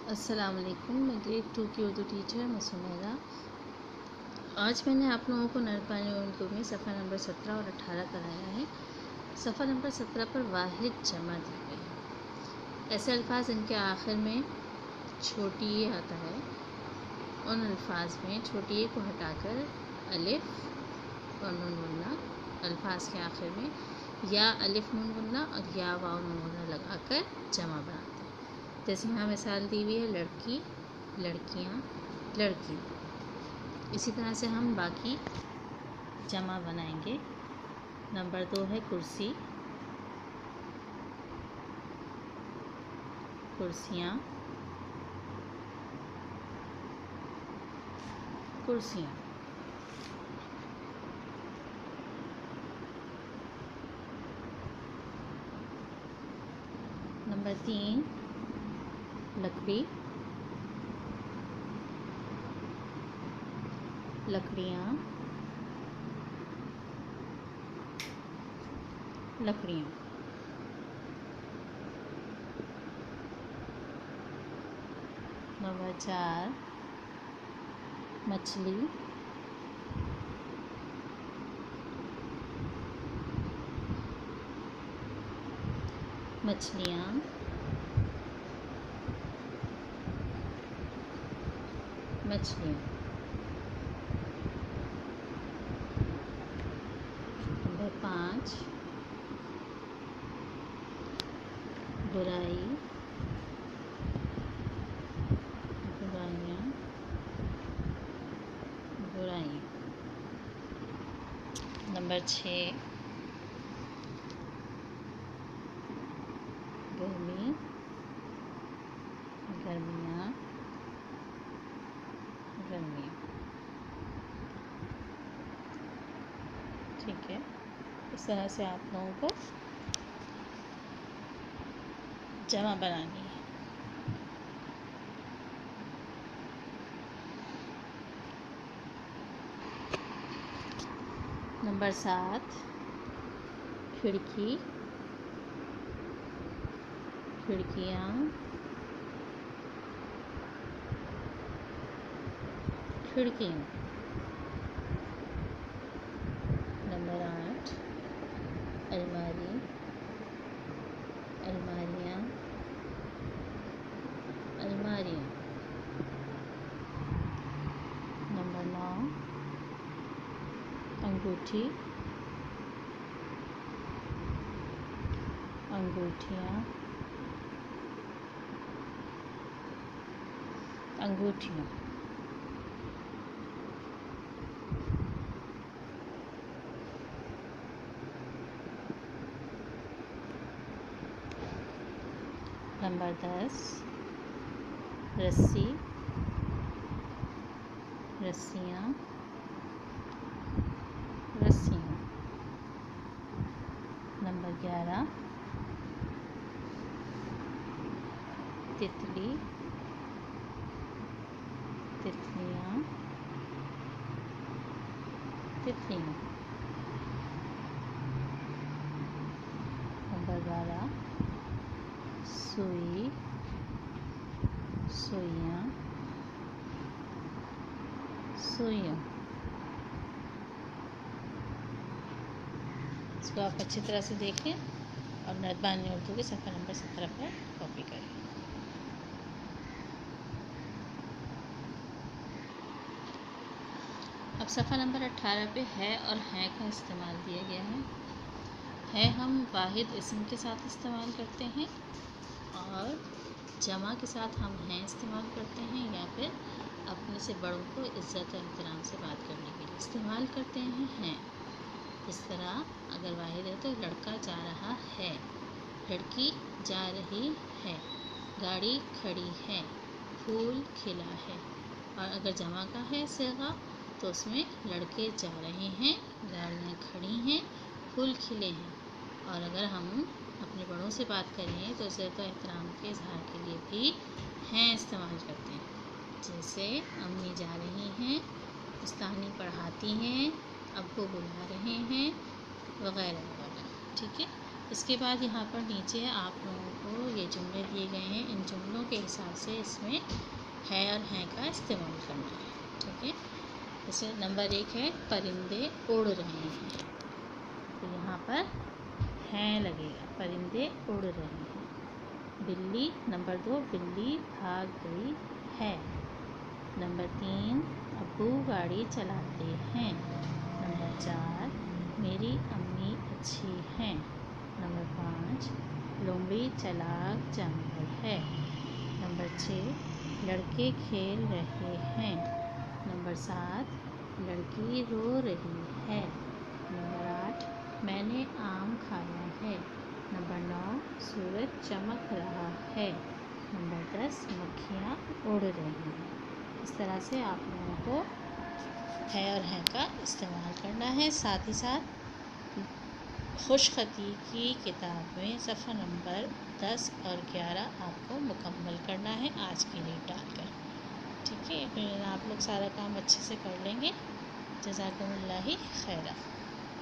अस्सलाम वालेकुम। मैं ग्रेड 2 की उर्दू टीचर मैं सुमेरा। आज मैंने आप लोगों को नरपानी उर्दू में सफ़ा नंबर 17 और 18 कराया है। सफ़ा नंबर 17 पर वाहिद जमा दी गई है। ऐसे अल्फाज इनके आखिर में छोटी ए आता है। उन अल्फाज में छोटी ए को हटाकर अलिफ और नून गुन्ना, अल्फाज के आखिर में या अलिफ नून गुन्ना और या वाव नून गुन्ना लगाकर जमा बनाते हैं। जैसे यहाँ मिसाल दी हुई है लड़की, लड़कियाँ, लड़की। इसी तरह से हम बाकी जमा बनाएंगे। नंबर 2 है कुर्सी, कुर्सियाँ, कुर्सियाँ। नंबर 3 लकड़ी, लकड़ियाँ, लकड़ियाँ। नंबर 4 मछली, मछलियाँ, मछलियाँ। नंबर 5 बुराई, बुराइयाँ, बुराइयाँ। नंबर 6 गर्मी, गर्मियाँ, गर्मियाँ। ठीक है, इस तरह से आप लोगों को जमा बनानी है। नंबर 7 खिड़की, खिड़कियाँ, खिड़कियाँ। नंबर 8 अलमारी, अलमारियाँ, अलमारियाँ। नंबर 9 अंगूठी, अंगूठियाँ, अंगूठियाँ। नंबर 10 रस्सी, रस्सियाँ, रस्सियाँ। नंबर 11 तितली, तितलियाँ, तितलियाँ। नंबर 12 सुई, सुइयाँ, सुइयाँ। इसको आप अच्छी तरह से देखें और नरपानी उर्दू के सफ़ा नंबर 17 पर कॉपी करें। अब सफ़ा नंबर 18 पे है और हैं का इस्तेमाल दिया गया है हम वाहिद इस्म के साथ इस्तेमाल करते हैं और जमा के साथ हम हैं इस्तेमाल करते हैं या फिर अपने से बड़ों को इज़्ज़त और एहतराम से बात करने के लिए इस्तेमाल करते हैं। इस तरह अगर वाहिद है तो लड़का जा रहा है, लड़की जा रही है, गाड़ी खड़ी है, फूल खिला है। और अगर जमा का है सिगा तो उसमें लड़के जा रहे हैं, गाड़ियाँ खड़ी हैं, फूल खिले हैं। और अगर हम अपने बड़ों से बात करें तो इज़्ज़त और एहतराम के इजहार के लिए भी हैं इस्तेमाल करते हैं। जैसे अम्मी जा रही हैं, उस्तानी पढ़ाती हैं, अब्बू बुला रहे हैं, वगैरह वगैरह। ठीक है, इसके बाद यहाँ पर नीचे आप लोगों को ये जुमले दिए गए हैं, इन जुमलों के हिसाब से इसमें है और हैं का इस्तेमाल करना है। ठीक है, जैसे नंबर 1 है परिंदे उड़ रहे हैं, तो यहाँ पर हैं लगेगा, परिंदे उड़ रहे हैं। बिल्ली, नंबर 2 बिल्ली भाग गई है। नंबर 3 अब्बू गाड़ी चलाते हैं। नंबर 4 मेरी अम्मी अच्छी हैं। नंबर 5 लोमड़ी चालाक जानवर है। नंबर 6 लड़के खेल रहे हैं। नंबर 7 लड़की रो रही है। नंबर 8 मैंने आम खाया है। नंबर 9 सूरज चमक रहा है। नंबर 10 मक्खियाँ उड़ रही हैं। इस तरह से आप लोगों को है और हैं का इस्तेमाल करना है। साथ ही साथ खुशखती की किताब में सफ़ा नंबर 10 और 11 आपको मुकम्मल करना है आज की डेट डालकर। ठीक है, आप लोग सारा काम अच्छे से कर लेंगे। जज़ाकुमुल्लाह खैरा।